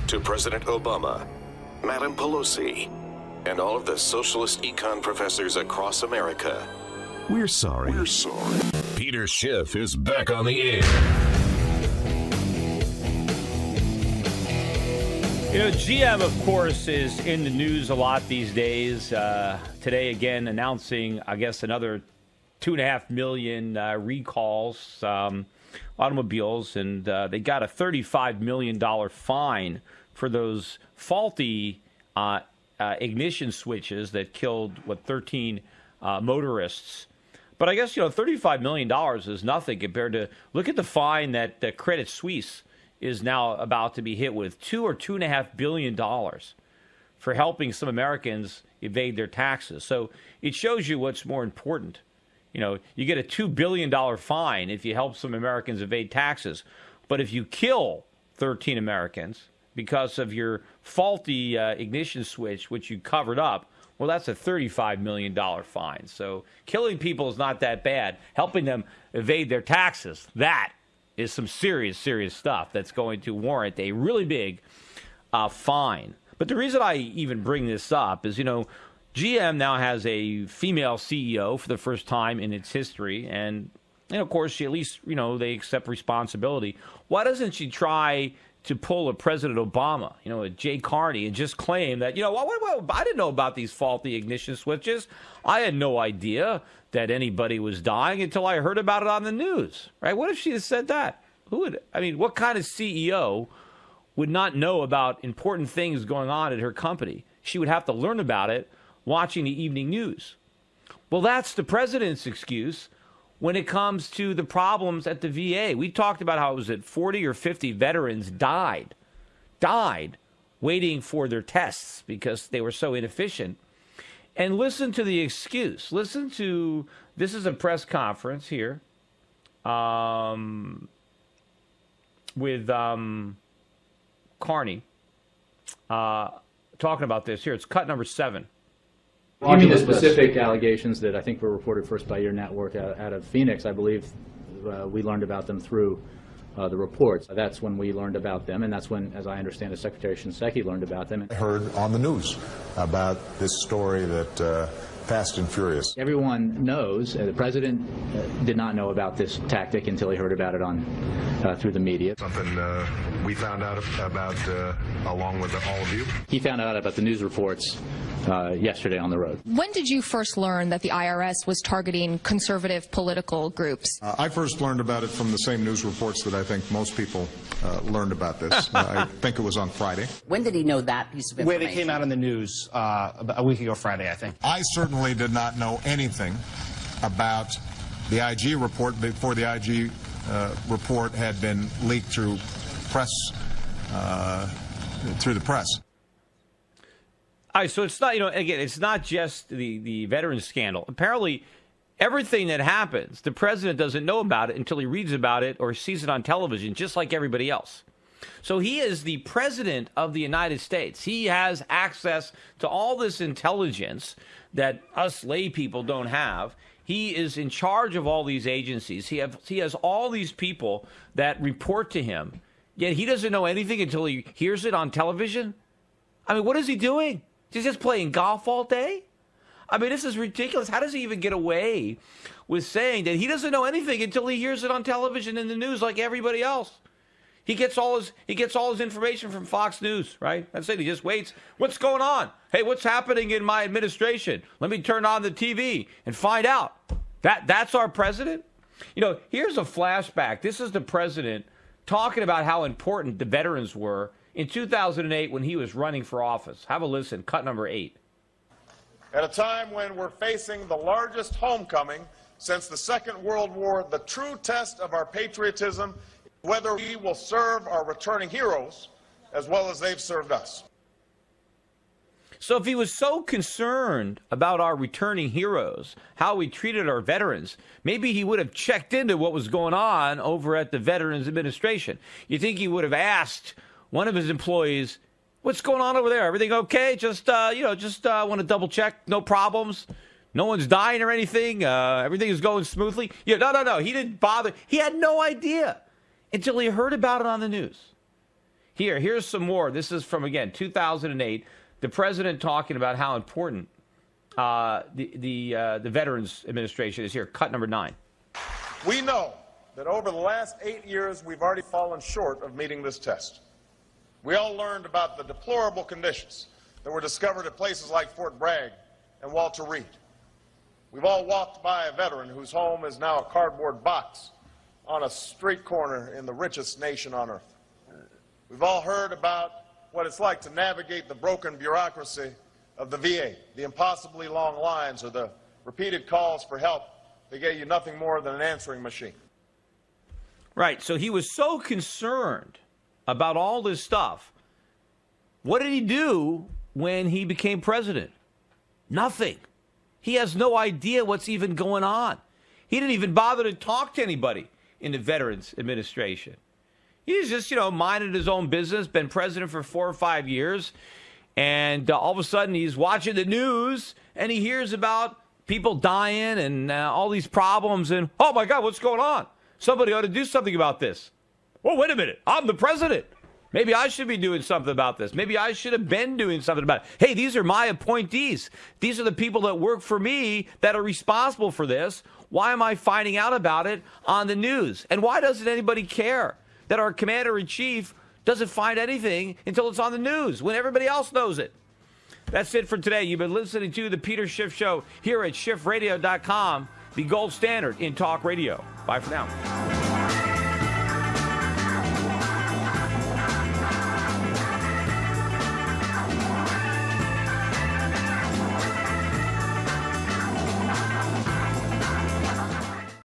to President Obama, Madam Pelosi, and all of the socialist econ professors across America. We're sorry. We're sorry. Peter Schiff is back on the air. You know, GM, of course, is in the news a lot these days. Today, again, announcing, I guess, another 2.5 million recalls, automobiles, and they got a $35 million fine for those faulty ignition switches that killed, 13 motorists. But I guess, $35 million is nothing compared to, look at the fine that Credit Suisse is now about to be hit with, $2.5 billion for helping some Americans evade their taxes. So it shows you what's more important. You get a $2 billion fine if you help some Americans evade taxes. But if you kill 13 Americans because of your faulty ignition switch, which you covered up, well, that's a $35 million fine. So killing people is not that bad. Helping them evade their taxes, that is some serious, serious stuff that's going to warrant a really big fine. But the reason I even bring this up is, GM now has a female CEO for the first time in its history. And of course, she at least, they accept responsibility. Why doesn't she try to pull a President Obama, a Jay Carney, and just claim that, I didn't know about these faulty ignition switches. I had no idea that anybody was dying until I heard about it on the news, right? What if she had said that? What kind of CEO would not know about important things going on at her company? She would have to learn about it watching the evening news. Well, that's the president's excuse when it comes to the problems at the VA. We talked about how it was that 40 or 50 veterans died waiting for their tests because they were so inefficient. And listen to the excuse. Listen to, this is a press conference here with Carney talking about this. Here, it's cut number 7. You mean the specific allegations that I think were reported first by your network out of Phoenix? I believe we learned about them through the reports. That's when we learned about them, and that's when, as I understand it, Secretary Shinseki learned about them. I heard on the news about this story that Fast and Furious. Everyone knows, the president did not know about this tactic until he heard about it on through the media. Something we found out about along with all of you. He found out about the news reports yesterday on the road. When did you first learn that the IRS was targeting conservative political groups? I first learned about it from the same news reports that I think most people learned about this. I think it was on Friday. When did he know that piece of information? When it came out in the news about a week ago Friday, I think. I certainly did not know anything about the IG report before the IG report had been leaked through the press. All right, so it's not, again, it's not just the veteran scandal. Apparently, everything that happens, the president doesn't know about it until he reads about it or sees it on television, just like everybody else. So he is the president of the United States. He has access to all this intelligence that us lay people don't have. He is in charge of all these agencies. He has all these people that report to him, yet he doesn't know anything until he hears it on television. What is he doing? He's just playing golf all day? This is ridiculous. How does he even get away with saying that he doesn't know anything until he hears it on television in the news like everybody else? He gets all his information from Fox News, right? That's it. He just waits. What's going on? Hey, what's happening in my administration? Let me turn on the TV and find out. That's our president? Here's a flashback. This is the president talking about how important the veterans were in 2008 when he was running for office. Have a listen. Cut number 8. At a time when we're facing the largest homecoming since the Second World War, the true test of our patriotism is whether we will serve our returning heroes as well as they've served us. So if he was so concerned about our returning heroes, how we treated our veterans, maybe he would have checked into what was going on over at the Veterans Administration. You think he would have asked one of his employees, what's going on over there? Everything okay? Just want to double check. No problems. No one's dying or anything. Everything is going smoothly. Yeah, no. He didn't bother. He had no idea until he heard about it on the news. Here's some more. This is from, again, 2008. The president talking about how important the Veterans Administration is here. Cut number 9. We know that over the last 8 years, we've already fallen short of meeting this test. We all learned about the deplorable conditions that were discovered at places like Fort Bragg and Walter Reed. We've all walked by a veteran whose home is now a cardboard box on a street corner in the richest nation on earth. We've all heard about what it's like to navigate the broken bureaucracy of the VA, the impossibly long lines or the repeated calls for help that get you nothing more than an answering machine. Right, so he was so concerned about all this stuff. What did he do when he became president? Nothing. He has no idea what's even going on. He didn't even bother to talk to anybody in the Veterans Administration. He's just, minded his own business, been president for 4 or 5 years, and all of a sudden he's watching the news and he hears about people dying and all these problems and, oh my God, what's going on? Somebody ought to do something about this. Well, wait a minute. I'm the president. Maybe I should be doing something about this. Maybe I should have been doing something about it. Hey, these are my appointees. These are the people that work for me that are responsible for this. Why am I finding out about it on the news? And why doesn't anybody care that our commander-in-chief doesn't find anything until it's on the news when everybody else knows it? That's it for today. You've been listening to The Peter Schiff Show here at SchiffRadio.com, the gold standard in talk radio. Bye for now.